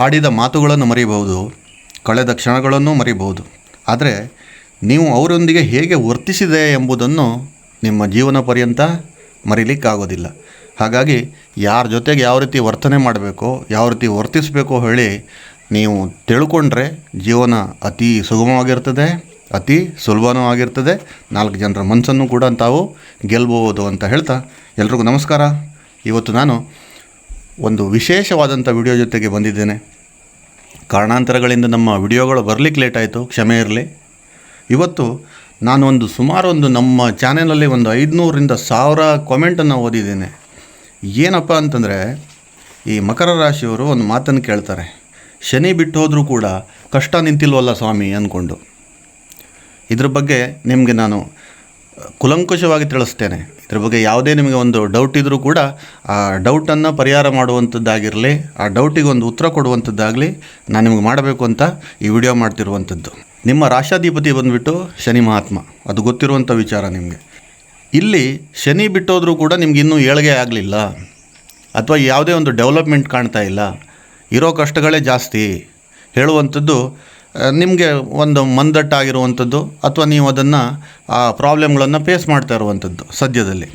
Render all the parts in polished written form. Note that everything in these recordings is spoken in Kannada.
ಆಡಿದ ಮಾತುಗಳನ್ನು ಮರೆಯಬಹುದು, ಕಳೆದ ಕ್ಷಣಗಳನ್ನು ಮರೆಯಬಹುದು. ಆದರೆ ನೀವು ಅವರೊಂದಿಗೆ ಹೇಗೆ ವರ್ತಿಸಿದೆ ಎಂಬುದನ್ನು ನಿಮ್ಮ ಜೀವನ ಪರ್ಯಂತ ಮರೀಲಿಕ್ಕಾಗೋದಿಲ್ಲ. ಹಾಗಾಗಿ ಯಾರ ಜೊತೆಗೆ ಯಾವ ರೀತಿ ವರ್ತನೆ ಮಾಡಬೇಕೋ, ಯಾವ ರೀತಿ ವರ್ತಿಸಬೇಕೋ ಹೇಳಿ ನೀವು ತಿಳ್ಕೊಂಡ್ರೆ ಜೀವನ ಅತಿ ಸುಗಮವಾಗಿರ್ತದೆ, ಅತಿ ಸುಲಭನೂ ಆಗಿರ್ತದೆ. 4 ಜನರ ಮನಸ್ಸನ್ನು ಕೂಡ ತಾವು ಗೆಲ್ಬೋದು ಅಂತ ಹೇಳ್ತಾ ಎಲ್ರಿಗೂ ನಮಸ್ಕಾರ. ಇವತ್ತು ನಾನು ಒಂದು ವಿಶೇಷವಾದಂಥ ವಿಡಿಯೋ ಜೊತೆಗೆ ಬಂದಿದ್ದೇನೆ. ಕಾರಣಾಂತರಗಳಿಂದ ನಮ್ಮ ವಿಡಿಯೋಗಳು ಬರಲಿಕ್ಕೆ ಲೇಟ್ ಆಯಿತು, ಕ್ಷಮೆ ಇರಲಿ. ಇವತ್ತು ನಾನು ಸುಮಾರು ನಮ್ಮ ಚಾನೆಲಲ್ಲಿ 500ರಿಂದ 1000 ಕಾಮೆಂಟನ್ನು ಓದಿದ್ದೇನೆ. ಏನಪ್ಪ ಅಂತಂದರೆ, ಈ ಮಕರ ರಾಶಿಯವರು ಒಂದು ಮಾತನ್ನು ಕೇಳ್ತಾರೆ, ಶನಿ ಬಿಟ್ಟು ಹೋದರೂ ಕೂಡ ಕಷ್ಟ ನಿಂತಿಲ್ವಲ್ಲ ಸ್ವಾಮಿ ಅಂದ್ಕೊಂಡು. ಇದ್ರ ಬಗ್ಗೆ ನಿಮಗೆ ನಾನು ಕುಲಂಕುಷವಾಗಿ ತಿಳಿಸ್ತೇನೆ. ಇದ್ರ ಬಗ್ಗೆ ಯಾವುದೇ ನಿಮಗೆ ಒಂದು ಡೌಟ್ ಇದ್ದರೂ ಕೂಡ ಆ ಡೌಟನ್ನು ಪರಿಹಾರ ಮಾಡುವಂಥದ್ದಾಗಿರಲಿ, ಆ ಡೌಟಿಗೆ ಒಂದು ಉತ್ತರ ಕೊಡುವಂಥದ್ದಾಗಲಿ ನಾನು ನಿಮಗೆ ಮಾಡಬೇಕು ಅಂತ ಈ ವಿಡಿಯೋ ಮಾಡ್ತಿರುವಂಥದ್ದು. ನಿಮ್ಮ ರಾಷ್ಟ್ರಾಧಿಪತಿ ಬಂದುಬಿಟ್ಟು ಶನಿ ಮಹಾತ್ಮ, ಅದು ಗೊತ್ತಿರುವಂಥ ವಿಚಾರ ನಿಮಗೆ. ಇಲ್ಲಿ ಶನಿ ಬಿಟ್ಟೋದ್ರೂ ಕೂಡ ನಿಮ್ಗೆ ಇನ್ನೂ ಏಳಿಗೆ ಆಗಲಿಲ್ಲ, ಅಥವಾ ಯಾವುದೇ ಒಂದು ಡೆವಲಪ್ಮೆಂಟ್ ಕಾಣ್ತಾ ಇಲ್ಲ, ಇರೋ ಕಷ್ಟಗಳೇ ಜಾಸ್ತಿ ಹೇಳುವಂಥದ್ದು ನಿಮಗೆ ಒಂದು ಮಂದಟ್ಟಾಗಿರುವಂಥದ್ದು, ಅಥವಾ ನೀವು ಅದನ್ನು ಆ ಪ್ರಾಬ್ಲಮ್ಗಳನ್ನು ಫೇಸ್ ಮಾಡ್ತಾ ಇರುವಂಥದ್ದು ಸದ್ಯದಲ್ಲಿ.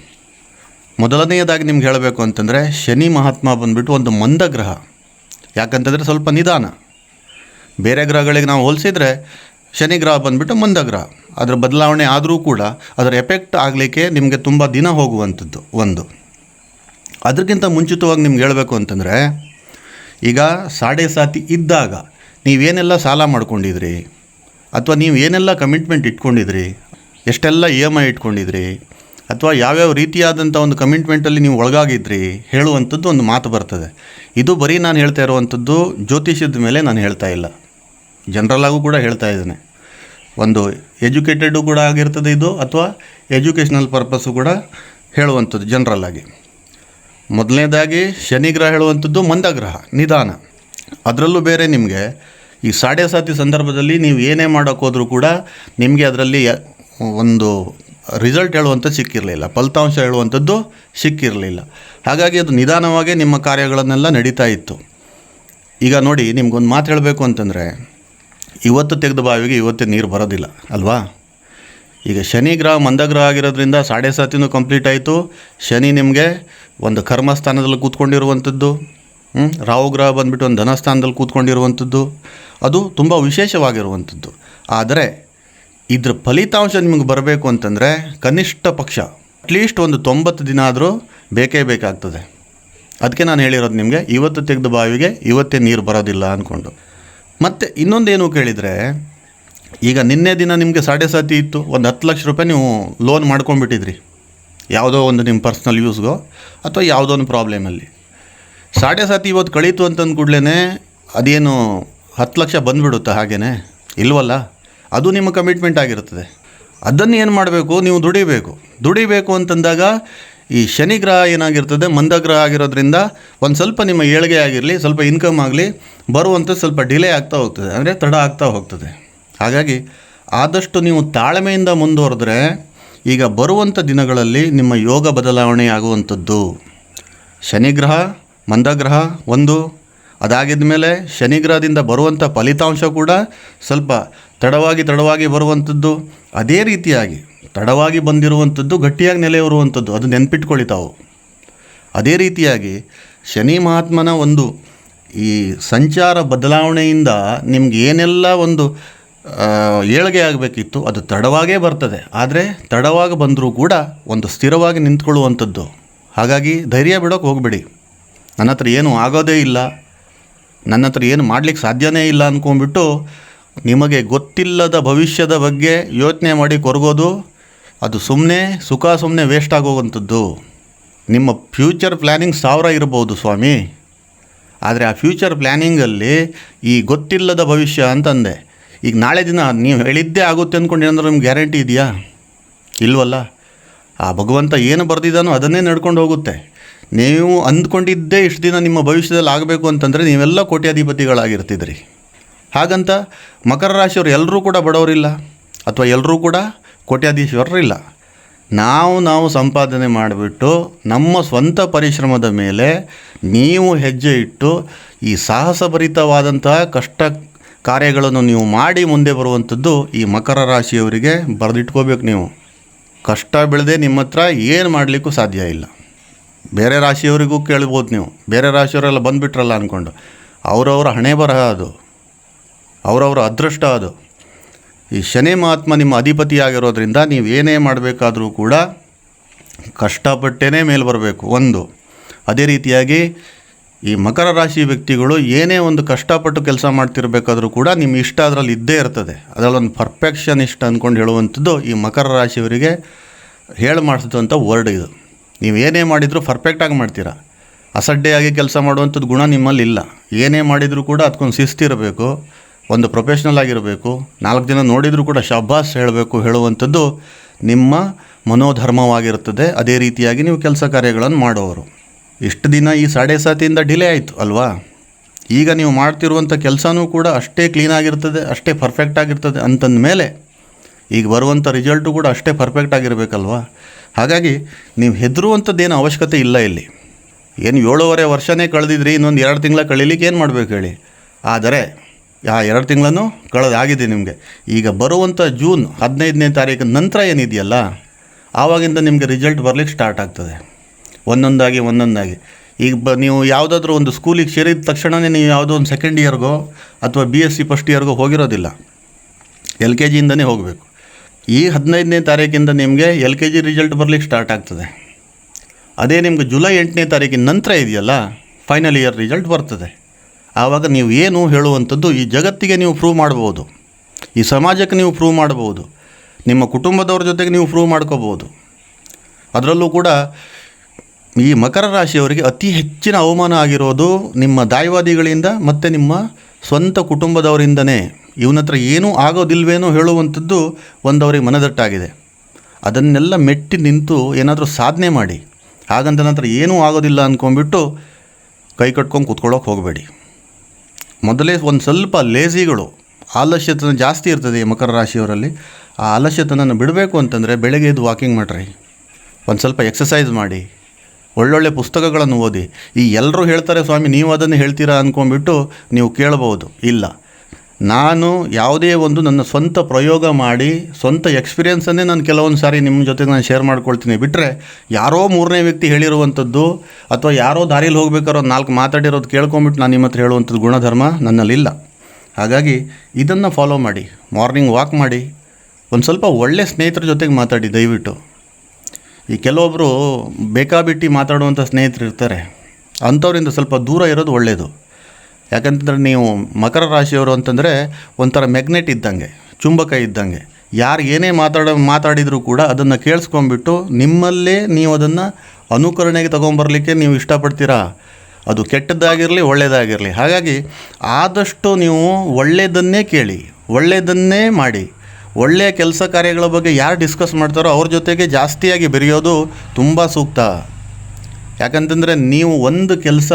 ಮೊದಲನೆಯದಾಗಿ ನಿಮ್ಗೆ ಹೇಳಬೇಕು ಅಂತಂದರೆ, ಶನಿ ಮಹಾತ್ಮ ಬಂದುಬಿಟ್ಟು ಒಂದು ಮಂದ ಗ್ರಹ. ಯಾಕಂತಂದರೆ ಸ್ವಲ್ಪ ನಿಧಾನ. ಬೇರೆ ಗ್ರಹಗಳಿಗೆ ನಾವು ಹೋಲಿಸಿದರೆ ಶನಿ ಗ್ರಹ ಬಂದುಬಿಟ್ಟು ಮಂದ ಗ್ರಹ. ಅದರ ಬದಲಾವಣೆ ಆದರೂ ಕೂಡ ಅದರ ಎಫೆಕ್ಟ್ ಆಗಲಿಕ್ಕೆ ನಿಮಗೆ ತುಂಬ ದಿನ ಹೋಗುವಂಥದ್ದು ಒಂದು. ಅದಕ್ಕಿಂತ ಮುಂಚಿತವಾಗಿ ನಿಮ್ಗೆ ಹೇಳಬೇಕು ಅಂತಂದರೆ, ಈಗ ಸಾಡೆ ಸಾತಿ ಇದ್ದಾಗ ನೀವೇನೆಲ್ಲ ಸಾಲ ಮಾಡ್ಕೊಂಡಿದ್ರಿ, ಅಥವಾ ನೀವು ಏನೆಲ್ಲ ಕಮಿಟ್ಮೆಂಟ್ ಇಟ್ಕೊಂಡಿದ್ರಿ, ಎಷ್ಟೆಲ್ಲ EMI ಇಟ್ಕೊಂಡಿದ್ರಿ, ಅಥವಾ ಯಾವ್ಯಾವ ರೀತಿಯಾದಂಥ ಒಂದು ಕಮಿಟ್ಮೆಂಟಲ್ಲಿ ನೀವು ಒಳಗಾಗಿದ್ರಿ ಹೇಳುವಂಥದ್ದು ಒಂದು ಮಾತು ಬರ್ತದೆ. ಇದು ಬರೀ ನಾನು ಹೇಳ್ತಾ ಇರುವಂಥದ್ದು ಜ್ಯೋತಿಷ್ಯದ ಮೇಲೆ ನಾನು ಹೇಳ್ತಾ ಇಲ್ಲ, ಜನರಲ್ಲಾಗೂ ಕೂಡ ಹೇಳ್ತಾ ಇದ್ದೇನೆ. ಒಂದು ಎಜುಕೇಟೆಡು ಕೂಡ ಆಗಿರ್ತದೆ ಇದು, ಅಥವಾ ಎಜುಕೇಷ್ನಲ್ ಪರ್ಪಸ್ಸು ಕೂಡ ಹೇಳುವಂಥದ್ದು ಜನರಲ್ಲಾಗಿ. ಮೊದಲನೇದಾಗಿ ಶನಿ ಗ್ರಹ ಹೇಳುವಂಥದ್ದು ಮಂದ ಗ್ರಹ, ನಿಧಾನ. ಅದರಲ್ಲೂ ಬೇರೆ ನಿಮಗೆ ಈ ಸಾಡೆ ಸಾತಿ ಸಂದರ್ಭದಲ್ಲಿ ನೀವು ಏನೇ ಮಾಡೋಕ್ಕೋದ್ರೂ ಕೂಡ ನಿಮಗೆ ಅದರಲ್ಲಿ ಒಂದು ರಿಸಲ್ಟ್ ಹೇಳುವಂಥದ್ದು ಸಿಕ್ಕಿರಲಿಲ್ಲ, ಫಲಿತಾಂಶ ಹೇಳುವಂಥದ್ದು ಸಿಕ್ಕಿರಲಿಲ್ಲ. ಹಾಗಾಗಿ ಅದು ನಿಧಾನವಾಗೇ ನಿಮ್ಮ ಕಾರ್ಯಗಳನ್ನೆಲ್ಲ ನಡೀತಾ ಇತ್ತು. ಈಗ ನೋಡಿ, ನಿಮ್ಗೊಂದು ಮಾತು ಹೇಳಬೇಕು ಅಂತಂದರೆ, ಇವತ್ತು ತೆಗೆದ ಬಾವಿಗೆ ಇವತ್ತೇ ನೀರು ಬರೋದಿಲ್ಲ ಅಲ್ವಾ. ಈಗ ಶನಿ ಗ್ರಹ ಮಂದಗ್ರಹ ಆಗಿರೋದ್ರಿಂದ ಸಾಡೆ ಸಾತಿನೂ ಕಂಪ್ಲೀಟ್ ಆಯಿತು. ಶನಿ ನಿಮಗೆ ಒಂದು ಕರ್ಮಸ್ಥಾನದಲ್ಲಿ ಕೂತ್ಕೊಂಡಿರುವಂಥದ್ದು, ರಾಹು ಗ್ರಹ ಬಂದುಬಿಟ್ಟು ಒಂದು ಧನಸ್ಥಾನದಲ್ಲಿ ಕೂತ್ಕೊಂಡಿರುವಂಥದ್ದು, ಅದು ತುಂಬ ವಿಶೇಷವಾಗಿರುವಂಥದ್ದು. ಆದರೆ ಇದ್ರ ಫಲಿತಾಂಶ ನಿಮಗೆ ಬರಬೇಕು ಅಂತಂದರೆ ಕನಿಷ್ಠ ಪಕ್ಷ ಅಟ್ಲೀಸ್ಟ್ ಒಂದು 90 ದಿನ ಆದರೂ ಬೇಕೇ ಬೇಕಾಗ್ತದೆ. ಅದಕ್ಕೆ ನಾನು ಹೇಳಿರೋದು ನಿಮಗೆ, ಇವತ್ತು ತೆಗೆದ ಬಾವಿಗೆ ಇವತ್ತೇ ನೀರು ಬರೋದಿಲ್ಲ ಅಂದ್ಕೊಂಡು. ಮತ್ತು ಇನ್ನೊಂದೇನು ಕೇಳಿದರೆ, ಈಗ ನಿನ್ನೆ ದಿನ ನಿಮಗೆ ಸಾಡೆ ಸಾತಿ ಇತ್ತು, ಒಂದು 10 ಲಕ್ಷ ರೂಪಾಯಿ ನೀವು ಲೋನ್ ಮಾಡ್ಕೊಂಡ್ಬಿಟ್ಟಿದ್ರಿ, ಯಾವುದೋ ಒಂದು ನಿಮ್ಮ ಪರ್ಸ್ನಲ್ ಯೂಸ್ಗೋ ಅಥವಾ ಯಾವುದೋ ಒಂದು ಪ್ರಾಬ್ಲಮಲ್ಲಿ. ಸಾಡೆ ಸಾತಿ ಇವತ್ತು ಕಳೀತು ಅಂತಂದು ಕೂಡಲೇ ಅದೇನು 10 ಲಕ್ಷ ಬಂದುಬಿಡುತ್ತಾ? ಹಾಗೇ ಇಲ್ವಲ್ಲ. ಅದು ನಿಮ್ಮ ಕಮಿಟ್ಮೆಂಟ್ ಆಗಿರ್ತದೆ. ಅದನ್ನು ಏನು ಮಾಡಬೇಕು, ನೀವು ದುಡಿಬೇಕು ಅಂತಂದಾಗ ಈ ಶನಿ ಗ್ರಹ ಏನಾಗಿರ್ತದೆ, ಮಂದಗ್ರಹ ಆಗಿರೋದ್ರಿಂದ ಒಂದು ಸ್ವಲ್ಪ ನಿಮ್ಮ ಏಳಿಗೆ ಆಗಿರಲಿ, ಸ್ವಲ್ಪ ಇನ್ಕಮ್ ಆಗಲಿ ಬರುವಂಥದ್ದು ಸ್ವಲ್ಪ ಡಿಲೇ ಆಗ್ತಾ ಹೋಗ್ತದೆ, ಅಂದರೆ ತಡ ಆಗ್ತಾ ಹೋಗ್ತದೆ. ಹಾಗಾಗಿ ಆದಷ್ಟು ನೀವು ತಾಳ್ಮೆಯಿಂದ ಮುಂದುವರೆದ್ರೆ ಈಗ ಬರುವಂಥ ದಿನಗಳಲ್ಲಿ ನಿಮ್ಮ ಯೋಗ ಬದಲಾವಣೆ ಆಗುವಂಥದ್ದು. ಶನಿಗ್ರಹ ಮಂದಗ್ರಹ ಒಂದು, ಅದಾಗಿದ್ದ ಮೇಲೆ ಶನಿಗ್ರಹದಿಂದ ಬರುವಂಥ ಫಲಿತಾಂಶ ಕೂಡ ಸ್ವಲ್ಪ ತಡವಾಗಿ ಬರುವಂಥದ್ದು. ಅದೇ ರೀತಿಯಾಗಿ ತಡವಾಗಿ ಬಂದಿರುವಂಥದ್ದು ಗಟ್ಟಿಯಾಗಿ ನೆಲೆಯೂರುವಂಥದ್ದು, ಅದು ನೆನ್ಪಿಟ್ಕೊಳ್ಳಿ ತಾವು. ಅದೇ ರೀತಿಯಾಗಿ ಶನಿ ಮಹಾತ್ಮನ ಒಂದು ಈ ಸಂಚಾರ ಬದಲಾವಣೆಯಿಂದ ನಿಮ್ಗೆ ಏನೆಲ್ಲ ಒಂದು ಏಳಿಗೆ ಆಗಬೇಕಿತ್ತು ಅದು ತಡವಾಗೇ ಬರ್ತದೆ. ಆದರೆ ತಡವಾಗಿ ಬಂದರೂ ಕೂಡ ಒಂದು ಸ್ಥಿರವಾಗಿ ನಿಂತ್ಕೊಳ್ಳುವಂಥದ್ದು. ಹಾಗಾಗಿ ಧೈರ್ಯ ಬಿಡೋಕ್ಕೆ ಹೋಗಬೇಡಿ. ನನ್ನ ಹತ್ರ ಏನು ಆಗೋದೇ ಇಲ್ಲ, ನನ್ನ ಹತ್ರ ಏನು ಮಾಡಲಿಕ್ಕೆ ಸಾಧ್ಯನೇ ಇಲ್ಲ ಅಂದ್ಕೊಂಡ್ಬಿಟ್ಟು ನಿಮಗೆ ಗೊತ್ತಿಲ್ಲದ ಭವಿಷ್ಯದ ಬಗ್ಗೆ ಯೋಚನೆ ಮಾಡಿ ಕೊರಗೋದು, ಅದು ಸುಮ್ಮನೆ ವೇಸ್ಟ್ ಆಗೋವಂಥದ್ದು. ನಿಮ್ಮ ಫ್ಯೂಚರ್ ಪ್ಲ್ಯಾನಿಂಗ್ 1000 ಇರ್ಬೋದು ಸ್ವಾಮಿ, ಆದರೆ ಆ ಫ್ಯೂಚರ್ ಪ್ಲ್ಯಾನಿಂಗಲ್ಲಿ ಈ ಗೊತ್ತಿಲ್ಲದ ಭವಿಷ್ಯ ಅಂತಂದೆ. ಈಗ ನಾಳೆ ದಿನ ನೀವು ಹೇಳಿದ್ದೇ ಆಗುತ್ತೆ ಅಂದ್ಕೊಂಡು ಏನಾದರೂ ನಿಮ್ಗೆ ಗ್ಯಾರಂಟಿ ಇದೆಯಾ? ಇಲ್ವಲ್ಲ. ಆ ಭಗವಂತ ಏನು ಬರೆದಿದ್ದಾನೋ ಅದನ್ನೇ ನಡ್ಕೊಂಡು ಹೋಗುತ್ತೆ. ನೀವು ಅಂದ್ಕೊಂಡಿದ್ದೇ ಇಷ್ಟು ದಿನ ನಿಮ್ಮ ಭವಿಷ್ಯದಲ್ಲಿ ಆಗಬೇಕು ಅಂತಂದರೆ ನೀವೆಲ್ಲ ಕೋಟ್ಯಾಧಿಪತಿಗಳಾಗಿರ್ತಿದ್ರಿ. ಹಾಗಂತ ಮಕರ ರಾಶಿಯವರು ಎಲ್ಲರೂ ಕೂಡ ಬಡವರಿಲ್ಲ, ಅಥವಾ ಎಲ್ಲರೂ ಕೂಡ ಕೋಟ್ಯಾಧೀಶ್ವರರಿಲ್ಲ. ನಾವು ಸಂಪಾದನೆ ಮಾಡಿಬಿಟ್ಟು ನಮ್ಮ ಸ್ವಂತ ಪರಿಶ್ರಮದ ಮೇಲೆ ನೀವು ಹೆಜ್ಜೆ ಇಟ್ಟು ಈ ಸಾಹಸಭರಿತವಾದಂತಹ ಕಷ್ಟ ಕಾರ್ಯಗಳನ್ನು ನೀವು ಮಾಡಿ ಮುಂದೆ ಬರುವಂಥದ್ದು ಈ ಮಕರ ರಾಶಿಯವರಿಗೆ ಬರೆದಿಟ್ಕೋಬೇಕು. ನೀವು ಕಷ್ಟ ಬೆಳೆದೇ ನಿಮ್ಮ ಹತ್ರ ಏನು ಮಾಡಲಿಕ್ಕೂ ಸಾಧ್ಯ ಇಲ್ಲ. ಬೇರೆ ರಾಶಿಯವರಿಗೂ ಕೇಳ್ಬೋದು ನೀವು, ಬೇರೆ ರಾಶಿಯವರೆಲ್ಲ ಬಂದುಬಿಟ್ರಲ್ಲ ಅಂದ್ಕೊಂಡು. ಅವರವರ ಹಣೆ ಬರಹ ಅದು, ಅವರವರ ಅದೃಷ್ಟ ಅದು. ಈ ಶನಿ ಮಹಾತ್ಮ ನಿಮ್ಮ ಅಧಿಪತಿಯಾಗಿರೋದ್ರಿಂದ ನೀವು ಏನೇ ಮಾಡಬೇಕಾದ್ರೂ ಕೂಡ ಕಷ್ಟಪಟ್ಟೇ ಮೇಲೆ ಬರಬೇಕು ಒಂದು. ಅದೇ ರೀತಿಯಾಗಿ ಈ ಮಕರ ರಾಶಿ ವ್ಯಕ್ತಿಗಳು ಏನೇ ಒಂದು ಕಷ್ಟಪಟ್ಟು ಕೆಲಸ ಮಾಡ್ತಿರ್ಬೇಕಾದ್ರೂ ಕೂಡ ನಿಮ್ಮ ಇಷ್ಟ ಅದರಲ್ಲಿ ಇದ್ದೇ ಇರ್ತದೆ. ಅದರಲ್ಲೊಂದು ಪರ್ಫೆಕ್ಷನಿಸ್ಟ್ ಅಂದ್ಕೊಂಡು ಹೇಳುವಂಥದ್ದು ಈ ಮಕರ ರಾಶಿಯವರಿಗೆ ಹೇಳಿ ಮಾಡಿಸಿದಂಥ ವರ್ಡ್ ಇದು. ನೀವು ಏನೇ ಮಾಡಿದರೂ ಪರ್ಫೆಕ್ಟಾಗಿ ಮಾಡ್ತೀರಾ. ಅಸಡ್ಡೆಯಾಗಿ ಕೆಲಸ ಮಾಡುವಂಥದ್ದು ಗುಣ ನಿಮ್ಮಲ್ಲಿ ಇಲ್ಲ. ಏನೇ ಮಾಡಿದರೂ ಕೂಡ ಅದಕ್ಕೊಂದು ಶಿಸ್ತಿರಬೇಕು, ಒಂದು ಪ್ರೊಫೆಷ್ನಲ್ ಆಗಿರಬೇಕು. 4 ಜನ ನೋಡಿದರೂ ಕೂಡ ಶಬ್ಬಾಸ್ ಹೇಳುವಂಥದ್ದು ನಿಮ್ಮ ಮನೋಧರ್ಮವಾಗಿರುತ್ತದೆ. ಅದೇ ರೀತಿಯಾಗಿ ನೀವು ಕೆಲಸ ಕಾರ್ಯಗಳನ್ನು ಮಾಡೋರು. ಇಷ್ಟು ದಿನ ಈ 7.5 ಡಿಲೇ ಆಯಿತು ಅಲ್ವಾ? ಈಗ ನೀವು ಮಾಡ್ತಿರುವಂಥ ಕೆಲಸನೂ ಕೂಡ ಅಷ್ಟೇ ಕ್ಲೀನಾಗಿರ್ತದೆ, ಅಷ್ಟೇ ಪರ್ಫೆಕ್ಟಾಗಿರ್ತದೆ. ಅಂತಂದ ಮೇಲೆ ಈಗ ಬರುವಂಥ ರಿಸಲ್ಟು ಕೂಡ ಅಷ್ಟೇ ಪರ್ಫೆಕ್ಟಾಗಿರಬೇಕಲ್ವಾ? ಹಾಗಾಗಿ ನೀವು ಹೆದರುವಂಥದ್ದೇನು ಅವಶ್ಯಕತೆ ಇಲ್ಲ ಇಲ್ಲಿ. ಏನು 7.5 ವರ್ಷನೇ ಕಳೆದಿದ್ರಿ, ಇನ್ನೊಂದು 2 ತಿಂಗಳ ಕಳೀಲಿಕ್ಕೆ ಏನು ಮಾಡಬೇಕು ಹೇಳಿ? ಆದರೆ ಆ 2 ತಿಂಗಳನ್ನು ಕಳೆದಾಗಿದೆ ನಿಮಗೆ. ಈಗ ಬರುವಂಥ ಜೂನ್ 15ನೇ ತಾರೀಕು ನಂತರ ಏನಿದೆಯಲ್ಲ, ಆವಾಗಿಂದ ನಿಮಗೆ ರಿಸಲ್ಟ್ ಬರಲಿಕ್ಕೆ ಸ್ಟಾರ್ಟ್ ಆಗ್ತದೆ ಒಂದೊಂದಾಗಿ. ಈಗ ನೀವು ಯಾವುದಾದ್ರೂ ಒಂದು ಸ್ಕೂಲಿಗೆ ಸೇರಿದ ತಕ್ಷಣವೇ ನೀವು ಯಾವುದೋ ಒಂದು ಸೆಕೆಂಡ್ ಇಯರ್ಗೋ ಅಥವಾ BSc ಫಸ್ಟ್ ಇಯರ್ಗೋ ಹೋಗಿರೋದಿಲ್ಲ. LKGಯಿಂದನೇ ಹೋಗಬೇಕು. ಈ 15ನೇ ತಾರೀಕಿಂದ ನಿಮಗೆ LKG ರಿಸಲ್ಟ್ ಬರಲಿಕ್ಕೆ ಸ್ಟಾರ್ಟ್ ಆಗ್ತದೆ. ಅದೇ ನಿಮಗೆ ಜುಲೈ 8ನೇ ತಾರೀಕಿನ ನಂತರ ಇದೆಯಲ್ಲ, ಫೈನಲ್ ಇಯರ್ ರಿಸಲ್ಟ್ ಬರ್ತದೆ. ಆವಾಗ ನೀವು ಏನು ಹೇಳುವಂಥದ್ದು ಈ ಜಗತ್ತಿಗೆ ನೀವು ಪ್ರೂವ್ ಮಾಡ್ಬೋದು, ಈ ಸಮಾಜಕ್ಕೆ ನೀವು ಪ್ರೂವ್ ಮಾಡ್ಬೋದು, ನಿಮ್ಮ ಕುಟುಂಬದವ್ರ ಜೊತೆಗೆ ನೀವು ಪ್ರೂವ್ ಮಾಡ್ಕೋಬೋದು. ಅದರಲ್ಲೂ ಕೂಡ ಈ ಮಕರ ರಾಶಿಯವರಿಗೆ ಅತಿ ಹೆಚ್ಚಿನ ಅವಮಾನ ಆಗಿರೋದು ನಿಮ್ಮ ದಾಯವಾದಿಗಳಿಂದ ಮತ್ತು ನಿಮ್ಮ ಸ್ವಂತ ಕುಟುಂಬದವರಿಂದನೇ. ಇವನ ಹತ್ರ ಏನೂ ಆಗೋದಿಲ್ವೇನೋ ಹೇಳುವಂಥದ್ದು ಒಂದವರಿಗೆ ಮನದಟ್ಟಾಗಿದೆ. ಅದನ್ನೆಲ್ಲ ಮೆಟ್ಟಿ ನಿಂತು ಏನಾದರೂ ಸಾಧನೆ ಮಾಡಿ. ಹಾಗಂತ ನಂತರ ಏನೂ ಆಗೋದಿಲ್ಲ ಅಂದ್ಕೊಂಡ್ಬಿಟ್ಟು ಕೈ ಕಟ್ಕೊಂಡು ಕೂತ್ಕೊಳ್ಳೋಕೆ ಹೋಗಬೇಡಿ. ಮೊದಲೇ ಒಂದು ಸ್ವಲ್ಪ ಲೇಸಿಗಳು, ಆಲಸ್ಯತನ ಜಾಸ್ತಿ ಇರ್ತದೆ ಈ ಮಕರ ರಾಶಿಯವರಲ್ಲಿ. ಆ ಆಲಸ್ಯತನನ್ನು ಬಿಡಬೇಕು ಅಂತಂದರೆ ಬೆಳಗ್ಗೆ ಎದ್ದು ವಾಕಿಂಗ್ ಮಾಡಿರಿ, ಒಂದು ಸ್ವಲ್ಪ ಎಕ್ಸಸೈಸ್ ಮಾಡಿ, ಒಳ್ಳೊಳ್ಳೆ ಪುಸ್ತಕಗಳನ್ನು ಓದಿ. ಈ ಎಲ್ಲರೂ ಹೇಳ್ತಾರೆ ಸ್ವಾಮಿ ನೀವು ಅದನ್ನು ಹೇಳ್ತೀರಾ ಅಂದ್ಕೊಂಡ್ಬಿಟ್ಟು ನೀವು ಕೇಳ್ಬೋದು. ಇಲ್ಲ, ನಾನು ಯಾವುದೇ ಒಂದು ನನ್ನ ಸ್ವಂತ ಪ್ರಯೋಗ ಮಾಡಿ ಸ್ವಂತ ಎಕ್ಸ್ಪೀರಿಯೆನ್ಸನ್ನೇ ನಾನು ಕೆಲವೊಂದು ಸಾರಿ ನಿಮ್ಮ ಜೊತೆಗೆ ನಾನು ಶೇರ್ ಮಾಡ್ಕೊಳ್ತೀನಿ. ಬಿಟ್ಟರೆ ಯಾರೋ 3ನೇ ವ್ಯಕ್ತಿ ಹೇಳಿರುವಂಥದ್ದು ಅಥವಾ ಯಾರೋ ದಾರಿಯಲ್ಲಿ ಹೋಗ್ಬೇಕಾರೋ 4 ಮಾತಾಡಿರೋದು ಕೇಳ್ಕೊಂಬಿಟ್ಟು ನಾನು ನಿಮ್ಮ ಹತ್ರ ಹೇಳುವಂಥದ್ದು ಗುಣಧರ್ಮ ನನ್ನಲ್ಲಿಲ್ಲ. ಹಾಗಾಗಿ ಇದನ್ನು ಫಾಲೋ ಮಾಡಿ. ಮಾರ್ನಿಂಗ್ ವಾಕ್ ಮಾಡಿ, ಒಂದು ಸ್ವಲ್ಪ ಒಳ್ಳೆ ಸ್ನೇಹಿತರ ಜೊತೆಗೆ ಮಾತಾಡಿ ದಯವಿಟ್ಟು. ಈ ಕೆಲವೊಬ್ಬರು ಬೇಕಾಬಿಟ್ಟು ಮಾತಾಡುವಂಥ ಸ್ನೇಹಿತರು ಇರ್ತಾರೆ, ಅಂಥವರಿಂದ ಸ್ವಲ್ಪ ದೂರ ಇರೋದು ಒಳ್ಳೆಯದು. ಯಾಕಂತಂದರೆ ನೀವು ಮಕರ ರಾಶಿಯವರು ಅಂತಂದರೆ ಒಂಥರ ಮ್ಯಾಗ್ನೆಟ್ ಇದ್ದಂಗೆ, ಚುಂಬಕ ಇದ್ದಂಗೆ. ಯಾರು ಏನೇ ಮಾತಾಡಿದರೂ ಕೂಡ ಅದನ್ನು ಕೇಳಿಸ್ಕೊಂಡ್ಬಿಟ್ಟು ನಿಮ್ಮಲ್ಲೇ ನೀವು ಅದನ್ನು ಅನುಕರಣೆಗೆ ತೊಗೊಂಬರಲಿಕ್ಕೆ ನೀವು ಇಷ್ಟಪಡ್ತೀರಾ. ಅದು ಕೆಟ್ಟದ್ದಾಗಿರಲಿ ಒಳ್ಳೆಯದಾಗಿರಲಿ. ಹಾಗಾಗಿ ಆದಷ್ಟು ನೀವು ಒಳ್ಳೆಯದನ್ನೇ ಕೇಳಿ, ಒಳ್ಳೆಯದನ್ನೇ ಮಾಡಿ. ಒಳ್ಳೆಯ ಕೆಲಸ ಕಾರ್ಯಗಳ ಬಗ್ಗೆ ಯಾರು ಡಿಸ್ಕಸ್ ಮಾಡ್ತಾರೋ ಅವ್ರ ಜೊತೆಗೆ ಜಾಸ್ತಿಯಾಗಿ ಬೆರೆಯೋದು ತುಂಬ ಸೂಕ್ತ. ಯಾಕಂತಂದರೆ ನೀವು ಒಂದು ಕೆಲಸ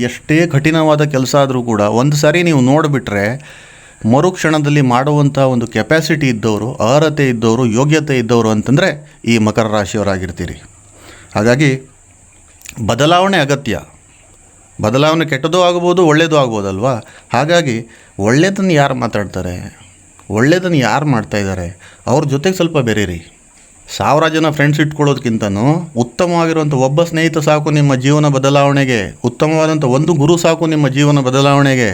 ಎಷ್ಟೇ ಕಠಿಣವಾದ ಕೆಲಸ ಆದರೂ ಕೂಡ ಒಂದು ಸಾರಿ ನೀವು ನೋಡಿಬಿಟ್ರೆ ಮರುಕ್ಷಣದಲ್ಲಿ ಮಾಡುವಂಥ ಒಂದು ಕೆಪ್ಯಾಸಿಟಿ ಇದ್ದವರು, ಅರ್ಹತೆ ಇದ್ದವರು, ಯೋಗ್ಯತೆ ಇದ್ದವರು ಅಂತಂದರೆ ಈ ಮಕರ ರಾಶಿಯವರಾಗಿರ್ತೀರಿ. ಹಾಗಾಗಿ ಬದಲಾವಣೆ ಅಗತ್ಯ. ಬದಲಾವಣೆ ಕೆಟ್ಟದೂ ಆಗ್ಬೋದು, ಒಳ್ಳೆಯದು ಆಗ್ಬೋದಲ್ವಾ? ಹಾಗಾಗಿ ಒಳ್ಳೆಯದನ್ನು ಯಾರು ಮಾತಾಡ್ತಾರೆ, ಒಳ್ಳೆಯದನ್ನು ಯಾರು ಮಾಡ್ತಾಯಿದ್ದಾರೆ ಅವ್ರ ಜೊತೆಗೆ ಸ್ವಲ್ಪ ಬೆರೀರಿ. 1000 ಜನ ಫ್ರೆಂಡ್ಸ್ ಇಟ್ಕೊಳ್ಳೋದಕ್ಕಿಂತನೂ ಉತ್ತಮವಾಗಿರುವಂಥ ಒಬ್ಬ ಸ್ನೇಹಿತ ಸಾಕು ನಿಮ್ಮ ಜೀವನ ಬದಲಾವಣೆಗೆ. ಉತ್ತಮವಾದಂಥ ಒಂದು ಗುರು ಸಾಕು ನಿಮ್ಮ ಜೀವನ ಬದಲಾವಣೆಗೆ.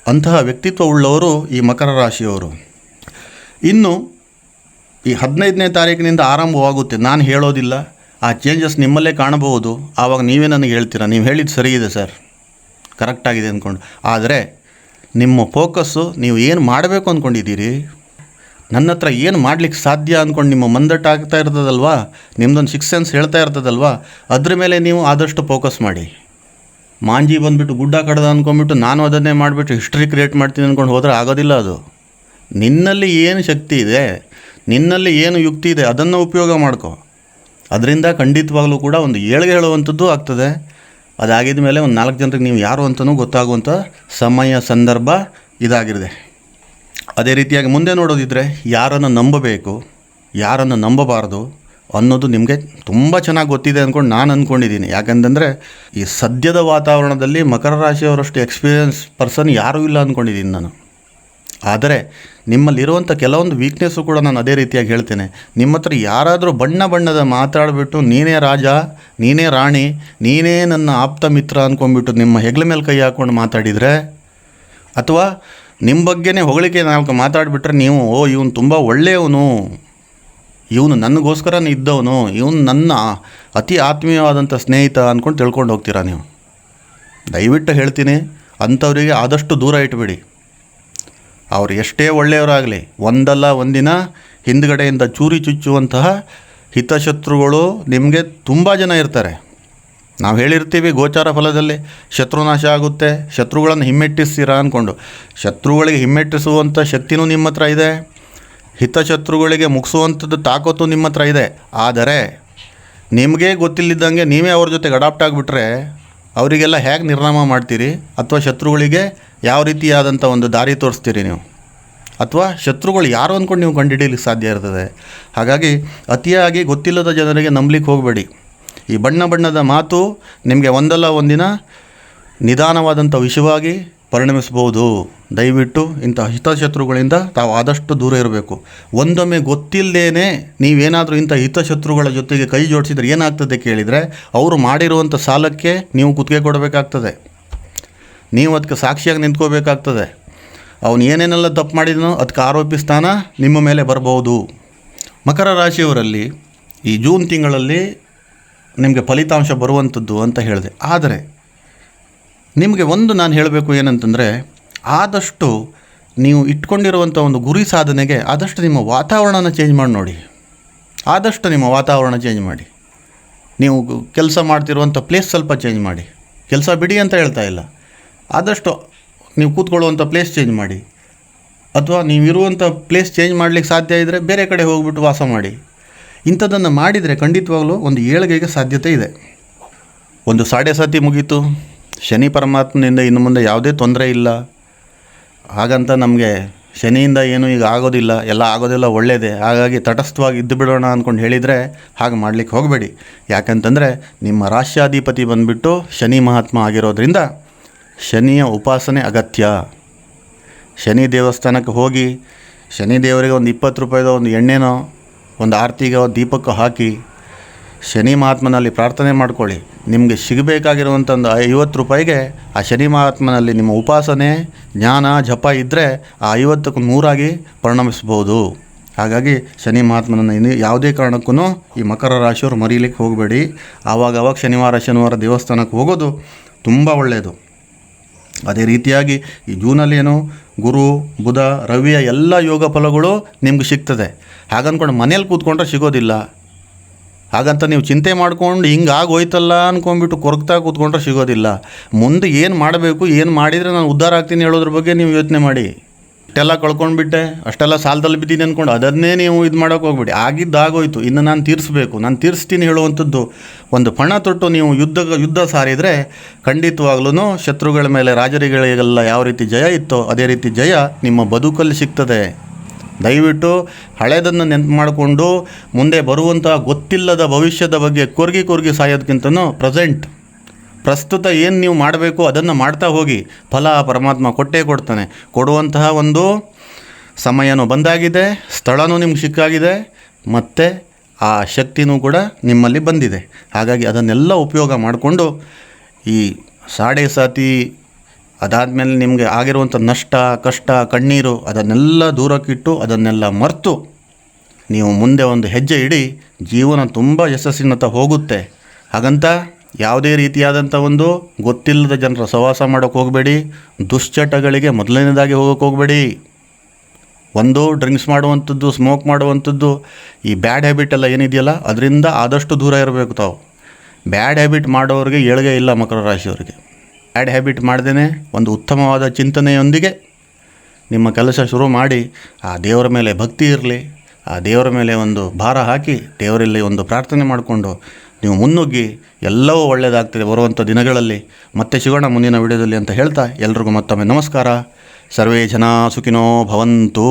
ಅಂತಹ ವ್ಯಕ್ತಿತ್ವ ಉಳ್ಳವರು ಈ ಮಕರ ರಾಶಿಯವರು. ಇನ್ನು ಈ 15ನೇ ತಾರೀಕಿನಿಂದ ಆರಂಭವಾಗುತ್ತೆ. ನಾನು ಹೇಳೋದಿಲ್ಲ, ಆ ಚೇಂಜಸ್ ನಿಮ್ಮಲ್ಲೇ ಕಾಣಬಹುದು. ಆವಾಗ ನೀವೇ ನನಗೆ ಹೇಳ್ತೀರಾ, ನೀವು ಹೇಳಿದ್ದು ಸರಿ ಇದೆ ಸರ್, ಕರೆಕ್ಟಾಗಿದೆ ಅಂದ್ಕೊಂಡು. ಆದರೆ ನಿಮ್ಮ ಫೋಕಸ್ಸು ನೀವು ಏನು ಮಾಡಬೇಕು ಅಂದ್ಕೊಂಡಿದ್ದೀರಿ, ನನ್ನ ಹತ್ರ ಏನು ಮಾಡಲಿಕ್ಕೆ ಸಾಧ್ಯ ಅಂದ್ಕೊಂಡು ನಿಮ್ಮ ಮಂದಟ್ಟು ಆಗ್ತಾ ಇರ್ತದಲ್ವಾ, ನಿಮ್ಮದೊಂದು 6 ಸೆನ್ಸ್ ಹೇಳ್ತಾ ಇರ್ತದಲ್ವಾ, ಅದ್ರ ಮೇಲೆ ನೀವು ಆದಷ್ಟು ಫೋಕಸ್ ಮಾಡಿ. ಮಾಂಜಿ ಬಂದುಬಿಟ್ಟು ಗುಡ್ಡ ಕಡ್ದ ಅಂದ್ಕೊಂಡ್ಬಿಟ್ಟು ನಾನು ಅದನ್ನೇ ಮಾಡಿಬಿಟ್ಟು ಹಿಸ್ಟ್ರಿ ಕ್ರಿಯೇಟ್ ಮಾಡ್ತೀನಿ ಅಂದ್ಕೊಂಡು ಹೋದರೆ ಆಗೋದಿಲ್ಲ. ಅದು ನಿನ್ನಲ್ಲಿ ಏನು ಶಕ್ತಿ ಇದೆ, ನಿನ್ನಲ್ಲಿ ಏನು ಯುಕ್ತಿ ಇದೆ ಅದನ್ನು ಉಪಯೋಗ ಮಾಡ್ಕೊ. ಅದರಿಂದ ಖಂಡಿತವಾಗಲೂ ಕೂಡ ಒಂದು ಏಳಿಗೆ ಹೇಳುವಂಥದ್ದು ಆಗ್ತದೆ. ಅದಾಗಿದ ಮೇಲೆ ಒಂದು 4 ಜನರಿಗೆ ನೀವು ಯಾರು ಅಂತಲೂ ಗೊತ್ತಾಗುವಂಥ ಸಮಯ ಸಂದರ್ಭ ಇದಾಗಿದೆ. ಅದೇ ರೀತಿಯಾಗಿ ಮುಂದೆ ನೋಡೋದಿದ್ದರೆ ಯಾರನ್ನು ನಂಬಬೇಕು, ಯಾರನ್ನು ನಂಬಬಾರ್ದು ಅನ್ನೋದು ನಿಮಗೆ ತುಂಬ ಚೆನ್ನಾಗಿ ಗೊತ್ತಿದೆ ಅಂದ್ಕೊಂಡು ನಾನು ಅಂದ್ಕೊಂಡಿದ್ದೀನಿ. ಯಾಕಂತಂದರೆ ಈ ಸದ್ಯದ ವಾತಾವರಣದಲ್ಲಿ ಮಕರ ರಾಶಿಯವರಷ್ಟು ಎಕ್ಸ್ಪೀರಿಯನ್ಸ್ ಪರ್ಸನ್ ಯಾರೂ ಇಲ್ಲ ಅಂದ್ಕೊಂಡಿದ್ದೀನಿ ನಾನು. ಆದರೆ ನಿಮ್ಮಲ್ಲಿರುವಂಥ ಕೆಲವೊಂದು ವೀಕ್ನೆಸ್ಸು ಕೂಡ ನಾನು ಅದೇ ರೀತಿಯಾಗಿ ಹೇಳ್ತೇನೆ. ನಿಮ್ಮ ಹತ್ರ ಯಾರಾದರೂ ಬಣ್ಣದ ಮಾತಾಡಿಬಿಟ್ಟು ನೀನೇ ರಾಜ, ನೀನೇ ರಾಣಿ, ನೀನೇ ನನ್ನ ಆಪ್ತ ಮಿತ್ರ ಅಂದ್ಕೊಂಡ್ಬಿಟ್ಟು ನಿಮ್ಮ ಹೆಗಲ ಮೇಲೆ ಕೈ ಹಾಕ್ಕೊಂಡು ಮಾತಾಡಿದರೆ, ಅಥವಾ ನಿಮ್ಮ ಬಗ್ಗೆನೇ ಹೊಗಳಿಕೆ ನಾಲ್ಕು ಮಾತಾಡಿಬಿಟ್ರೆ ನೀವು ಇವನು ತುಂಬ ಒಳ್ಳೆಯವನು, ಇವನು ನನಗೋಸ್ಕರನೇ ಇದ್ದವನು, ಇವನು ನನ್ನ ಅತಿ ಆತ್ಮೀಯವಾದಂಥ ಸ್ನೇಹಿತ ಅಂದ್ಕೊಂಡು ತಿಳ್ಕೊಂಡು ಹೋಗ್ತೀರಾ ನೀವು. ದಯವಿಟ್ಟು ಹೇಳ್ತೀನಿ, ಅಂಥವರಿಗೆ ಆದಷ್ಟು ದೂರ ಇಟ್ಬಿಡಿ. ಅವರು ಎಷ್ಟೇ ಒಳ್ಳೆಯವರಾಗಲಿ, ಒಂದಲ್ಲ ಒಂದಿನ ಹಿಂದುಗಡೆಯಿಂದ ಚೂರಿ ಚುಚ್ಚುವಂತಹ ಹಿತಶತ್ರುಗಳು ನಿಮಗೆ ತುಂಬ ಜನ ಇರ್ತಾರೆ. ನಾವು ಹೇಳಿರ್ತೀವಿ ಗೋಚಾರ ಫಲದಲ್ಲಿ ಶತ್ರುನಾಶ ಆಗುತ್ತೆ, ಶತ್ರುಗಳನ್ನು ಹಿಮ್ಮೆಟ್ಟಿಸ್ತೀರಾ ಅಂದ್ಕೊಂಡು. ಶತ್ರುಗಳಿಗೆ ಹಿಮ್ಮೆಟ್ಟಿಸುವಂಥ ಶಕ್ತಿನೂ ನಿಮ್ಮ ಹತ್ರ ಇದೆ, ಹಿತಶತ್ರುಗಳಿಗೆ ಮುಗಿಸುವಂಥದ್ದು ತಾಕತ್ತು ನಿಮ್ಮ ಹತ್ರ ಇದೆ. ಆದರೆ ನಿಮಗೆ ಗೊತ್ತಿಲ್ಲದಂಗೆ ನೀವೇ ಅವ್ರ ಜೊತೆಗೆ ಅಡಾಪ್ಟ್ ಆಗಿಬಿಟ್ರೆ ಅವರಿಗೆಲ್ಲ ಹೇಗೆ ನಿರ್ನಾಮ ಮಾಡ್ತೀರಿ, ಅಥವಾ ಶತ್ರುಗಳಿಗೆ ಯಾವ ರೀತಿಯಾದಂಥ ಒಂದು ದಾರಿ ತೋರಿಸ್ತೀರಿ ನೀವು, ಅಥವಾ ಶತ್ರುಗಳು ಯಾರು ಅಂದ್ಕೊಂಡು ನೀವು ಕಂಡುಹಿಡಿಯಲಿಕ್ಕೆ ಸಾಧ್ಯ ಇರ್ತದೆ. ಹಾಗಾಗಿ ಅತಿಯಾಗಿ ಗೊತ್ತಿಲ್ಲದ ಜನರಿಗೆ ನಂಬಲಿಕ್ಕೆ ಹೋಗಬೇಡಿ. ಈ ಬಣ್ಣದ ಮಾತು ನಿಮಗೆ ಒಂದಲ್ಲ ಒಂದಿನ ನಿಧಾನವಾದಂಥ ವಿಷಯವಾಗಿ ಪರಿಣಮಿಸ್ಬೋದು. ದಯವಿಟ್ಟು ಇಂಥ ಹಿತಶತ್ರುಗಳಿಂದ ತಾವು ಆದಷ್ಟು ದೂರ ಇರಬೇಕು. ಒಂದೊಮ್ಮೆ ಗೊತ್ತಿಲ್ಲದೇನೆ ನೀವೇನಾದರೂ ಇಂಥ ಹಿತಶತ್ರುಗಳ ಜೊತೆಗೆ ಕೈ ಜೋಡಿಸಿದ್ರೆ ಏನಾಗ್ತದೆ ಕೇಳಿದರೆ, ಅವರು ಮಾಡಿರುವಂಥ ಸಾಲಕ್ಕೆ ನೀವು ಕುತ್ತಿಗೆ ಕೊಡಬೇಕಾಗ್ತದೆ, ನೀವು ಅದಕ್ಕೆ ಸಾಕ್ಷಿಯಾಗಿ ನಿಂತ್ಕೋಬೇಕಾಗ್ತದೆ. ಅವನು ಏನೇನೆಲ್ಲ ತಪ್ಪು ಮಾಡಿದನೋ ಅದಕ್ಕೆ ಆರೋಪಿ ಸ್ಥಾನ ನಿಮ್ಮ ಮೇಲೆ ಬರ್ಬೋದು. ಮಕರ ರಾಶಿಯವರಲ್ಲಿ ಈ ಜೂನ್ ತಿಂಗಳಲ್ಲಿ ನಿಮಗೆ ಫಲಿತಾಂಶ ಬರುವಂಥದ್ದು ಅಂತ ಹೇಳಿದೆ. ಆದರೆ ನಿಮಗೆ ಒಂದು ನಾನು ಹೇಳಬೇಕು ಏನಂತಂದರೆ, ಆದಷ್ಟು ನೀವು ಇಟ್ಕೊಂಡಿರುವಂಥ ಒಂದು ಗುರಿ ಸಾಧನೆಗೆ ಆದಷ್ಟು ನಿಮ್ಮ ವಾತಾವರಣನ ಚೇಂಜ್ ಮಾಡಿ ನೋಡಿ. ಆದಷ್ಟು ನಿಮ್ಮ ವಾತಾವರಣ ಚೇಂಜ್ ಮಾಡಿ. ನೀವು ಕೆಲಸ ಮಾಡ್ತಿರುವಂಥ ಪ್ಲೇಸ್ ಸ್ವಲ್ಪ ಚೇಂಜ್ ಮಾಡಿ. ಕೆಲಸ ಬಿಡಿ ಅಂತ ಹೇಳ್ತಾ ಇಲ್ಲ, ಆದಷ್ಟು ನೀವು ಕೂತ್ಕೊಳ್ಳುವಂಥ ಪ್ಲೇಸ್ ಚೇಂಜ್ ಮಾಡಿ. ಅಥವಾ ನೀವಿರುವಂಥ ಪ್ಲೇಸ್ ಚೇಂಜ್ ಮಾಡಲಿಕ್ಕೆ ಸಾಧ್ಯ ಇದ್ದರೆ ಬೇರೆ ಕಡೆ ಹೋಗಿಬಿಟ್ಟು ವಾಸ ಮಾಡಿ. ಇಂಥದ್ದನ್ನು ಮಾಡಿದರೆ ಖಂಡಿತವಾಗಲೂ ಒಂದು ಏಳಿಗೆಗೆ ಸಾಧ್ಯತೆ ಇದೆ. ಒಂದು ಸಾಡೆ ಸಾತಿ ಮುಗೀತು, ಶನಿ ಪರಮಾತ್ಮನಿಂದ ಇನ್ನು ಮುಂದೆ ಯಾವುದೇ ತೊಂದರೆ ಇಲ್ಲ, ಹಾಗಂತ ನಮಗೆ ಶನಿಯಿಂದ ಏನೂ ಈಗ ಆಗೋದಿಲ್ಲ, ಎಲ್ಲ ಆಗೋದಿಲ್ಲ ಒಳ್ಳೆಯದೇ, ಹಾಗಾಗಿ ತಟಸ್ಥವಾಗಿ ಇದ್ದು ಬಿಡೋಣ ಅಂದ್ಕೊಂಡು ಹೇಳಿದರೆ ಹಾಗೆ ಮಾಡಲಿಕ್ಕೆ ಹೋಗಬೇಡಿ. ಯಾಕಂತಂದರೆ ನಿಮ್ಮ ರಾಶ್ಯಾಧಿಪತಿ ಬಂದುಬಿಟ್ಟು ಶನಿ ಮಹಾತ್ಮ ಆಗಿರೋದ್ರಿಂದ ಶನಿಯ ಉಪಾಸನೆ ಅಗತ್ಯ. ಶನಿ ದೇವಸ್ಥಾನಕ್ಕೆ ಹೋಗಿ ಶನಿ ದೇವರಿಗೆ ಒಂದು 20 ರೂಪಾಯಿದ ಒಂದು ಎಣ್ಣೆನೋ ಒಂದು ಆರತಿಗೆ ಒಂದು ದೀಪಕ್ಕೂ ಹಾಕಿ ಶನಿ ಮಹಾತ್ಮನಲ್ಲಿ ಪ್ರಾರ್ಥನೆ ಮಾಡ್ಕೊಳ್ಳಿ. ನಿಮಗೆ ಸಿಗಬೇಕಾಗಿರುವಂಥ ಒಂದು 50 ರೂಪಾಯಿಗೆ ಆ ಶನಿ ಮಹಾತ್ಮನಲ್ಲಿ ನಿಮ್ಮ ಉಪಾಸನೆ, ಜ್ಞಾನ, ಜಪ ಇದ್ದರೆ ಆ 50ಕ್ಕೂ 100 ಪರಿಣಮಿಸ್ಬೋದು. ಹಾಗಾಗಿ ಶನಿ ಮಹಾತ್ಮನನ್ನು ಯಾವುದೇ ಕಾರಣಕ್ಕೂ ಈ ಮಕರ ರಾಶಿಯವರು ಮರೀಲಿಕ್ಕೆ ಹೋಗಬೇಡಿ. ಆವಾಗವಾಗ ಶನಿವಾರ ದೇವಸ್ಥಾನಕ್ಕೆ ಹೋಗೋದು ತುಂಬ ಒಳ್ಳೆಯದು. ಅದೇ ರೀತಿಯಾಗಿ ಈ ಜೂನಲ್ಲಿ ಏನು ಗುರು, ಬುಧ, ರವಿಯ ಎಲ್ಲ ಯೋಗ ಫಲಗಳು ನಿಮ್ಗೆ ಸಿಗ್ತದೆ. ಹಾಗಂದ್ಕೊಂಡು ಮನೇಲಿ ಕೂತ್ಕೊಂಡ್ರೆ ಸಿಗೋದಿಲ್ಲ. ಹಾಗಂತ ನೀವು ಚಿಂತೆ ಮಾಡ್ಕೊಂಡು ಹಿಂಗೆ ಆಗೋಯ್ತಲ್ಲ ಅಂದ್ಕೊಂಡ್ಬಿಟ್ಟು ಕೊರಗ್ತಾ ಕೂತ್ಕೊಂಡ್ರೆ ಸಿಗೋದಿಲ್ಲ. ಮುಂದೆ ಏನು ಮಾಡಬೇಕು, ಏನು ಮಾಡಿದರೆ ನಾನು ಉದ್ಧಾರ ಆಗ್ತೀನಿ ಹೇಳೋದ್ರ ಬಗ್ಗೆ ನೀವು ಯೋಚನೆ ಮಾಡಿ. ಅಷ್ಟೆಲ್ಲ ಕಳ್ಕೊಂಡ್ಬಿಟ್ಟೆ, ಅಷ್ಟೆಲ್ಲ ಸಾಲದಲ್ಲಿ ಬಿದ್ದೀನಿ ಅಂದ್ಕೊಂಡು ಅದನ್ನೇ ನೀವು ಇದು ಮಾಡೋಕ್ಕೆ ಹೋಗ್ಬಿಡಿ. ಆಗಿದ್ದಾಗೋಯ್ತು, ಇನ್ನು ನಾನು ತೀರಿಸ್ಬೇಕು, ನಾನು ತೀರಿಸ್ತೀನಿ ಹೇಳುವಂಥದ್ದು ಒಂದು ಪಣ ತೊಟ್ಟು ನೀವು ಯುದ್ಧ ಸಾರಿದರೆ ಖಂಡಿತವಾಗ್ಲೂ ಶತ್ರುಗಳ ಮೇಲೆ, ರಾಜರಿಗಳಿಗೆಲ್ಲ ಯಾವ ರೀತಿ ಜಯ ಇತ್ತೋ ಅದೇ ರೀತಿ ಜಯ ನಿಮ್ಮ ಬದುಕಲ್ಲಿ ಸಿಗ್ತದೆ. ದಯವಿಟ್ಟು ಹಳೆಯದನ್ನು ನೆನಪು ಮಾಡಿಕೊಂಡು ಮುಂದೆ ಬರುವಂಥ ಗೊತ್ತಿಲ್ಲದ ಭವಿಷ್ಯದ ಬಗ್ಗೆ ಕೊರ್ಗಿ ಸಾಯೋದಕ್ಕಿಂತನೂ ಪ್ರಸ್ತುತ ಏನು ನೀವು ಮಾಡಬೇಕು ಅದನ್ನು ಮಾಡ್ತಾ ಹೋಗಿ. ಫಲ ಪರಮಾತ್ಮ ಕೊಟ್ಟೇ ಕೊಡ್ತಾನೆ. ಕೊಡುವಂತಹ ಒಂದು ಸಮಯನೂ ಬಂದಾಗಿದೆ, ಸ್ಥಳನೂ ನಿಮ್ಗೆ ಸಿಕ್ಕಾಗಿದೆ, ಮತ್ತು ಆ ಶಕ್ತಿನೂ ಕೂಡ ನಿಮ್ಮಲ್ಲಿ ಬಂದಿದೆ. ಹಾಗಾಗಿ ಅದನ್ನೆಲ್ಲ ಉಪಯೋಗ ಮಾಡಿಕೊಂಡು ಈ ಸಾಡೆ ಸಾತಿ ಅದಾದಮೇಲೆ ನಿಮಗೆ ಆಗಿರುವಂಥ ನಷ್ಟ, ಕಷ್ಟ, ಕಣ್ಣೀರು ಅದನ್ನೆಲ್ಲ ದೂರಕ್ಕಿಟ್ಟು ಅದನ್ನೆಲ್ಲ ಮರೆತು ನೀವು ಮುಂದೆ ಒಂದು ಹೆಜ್ಜೆ ಇಡಿ. ಜೀವನ ತುಂಬ ಯಶಸ್ಸಿನತ್ತ ಹೋಗುತ್ತೆ. ಹಾಗಂತ ಯಾವುದೇ ರೀತಿಯಾದಂಥ ಒಂದು ಗೊತ್ತಿಲ್ಲದ ಜನರ ಸಹವಾಸ ಮಾಡೋಕ್ಕೆ ಹೋಗಬೇಡಿ. ದುಶ್ಚಟಗಳಿಗೆ ಮೊದಲನೇದಾಗಿ ಹೋಗೋಕ್ಕೆ ಹೋಗಬೇಡಿ. ಒಂದು ಡ್ರಿಂಕ್ಸ್ ಮಾಡುವಂಥದ್ದು, ಸ್ಮೋಕ್ ಮಾಡುವಂಥದ್ದು, ಈ ಬ್ಯಾಡ್ ಹ್ಯಾಬಿಟ್ ಎಲ್ಲ ಏನಿದೆಯಲ್ಲ ಅದರಿಂದ ಆದಷ್ಟು ದೂರ ಇರಬೇಕು ತಾವು. ಬ್ಯಾಡ್ ಹ್ಯಾಬಿಟ್ ಮಾಡೋರಿಗೆ ಏಳಿಗೆ ಇಲ್ಲ ಮಕರ ರಾಶಿಯವರಿಗೆ. ಬ್ಯಾಡ್ ಹ್ಯಾಬಿಟ್ ಮಾಡ್ದೇ ಒಂದು ಉತ್ತಮವಾದ ಚಿಂತನೆಯೊಂದಿಗೆ ನಿಮ್ಮ ಕೆಲಸ ಶುರು ಮಾಡಿ, ಆ ದೇವರ ಮೇಲೆ ಭಕ್ತಿ ಇರಲಿ, ಆ ದೇವರ ಮೇಲೆ ಒಂದು ಭಾರ ಹಾಕಿ ದೇವರಲ್ಲಿ ಒಂದು ಪ್ರಾರ್ಥನೆ ಮಾಡಿಕೊಂಡು ನೀವು ಮುನ್ನುಗ್ಗಿ ಎಲ್ಲವೂ ಒಳ್ಳೆಯದಾಗ್ತದೆ ಬರುವಂಥ ದಿನಗಳಲ್ಲಿ. ಮತ್ತೆ ಸಿಗೋಣ ಮುಂದಿನ ವಿಡಿಯೋದಲ್ಲಿ ಅಂತ ಹೇಳ್ತಾ ಎಲ್ರಿಗೂ ಮತ್ತೊಮ್ಮೆ ನಮಸ್ಕಾರ. ಸರ್ವೇ ಜನ ಸುಖಿನೋ ಭವಂತು.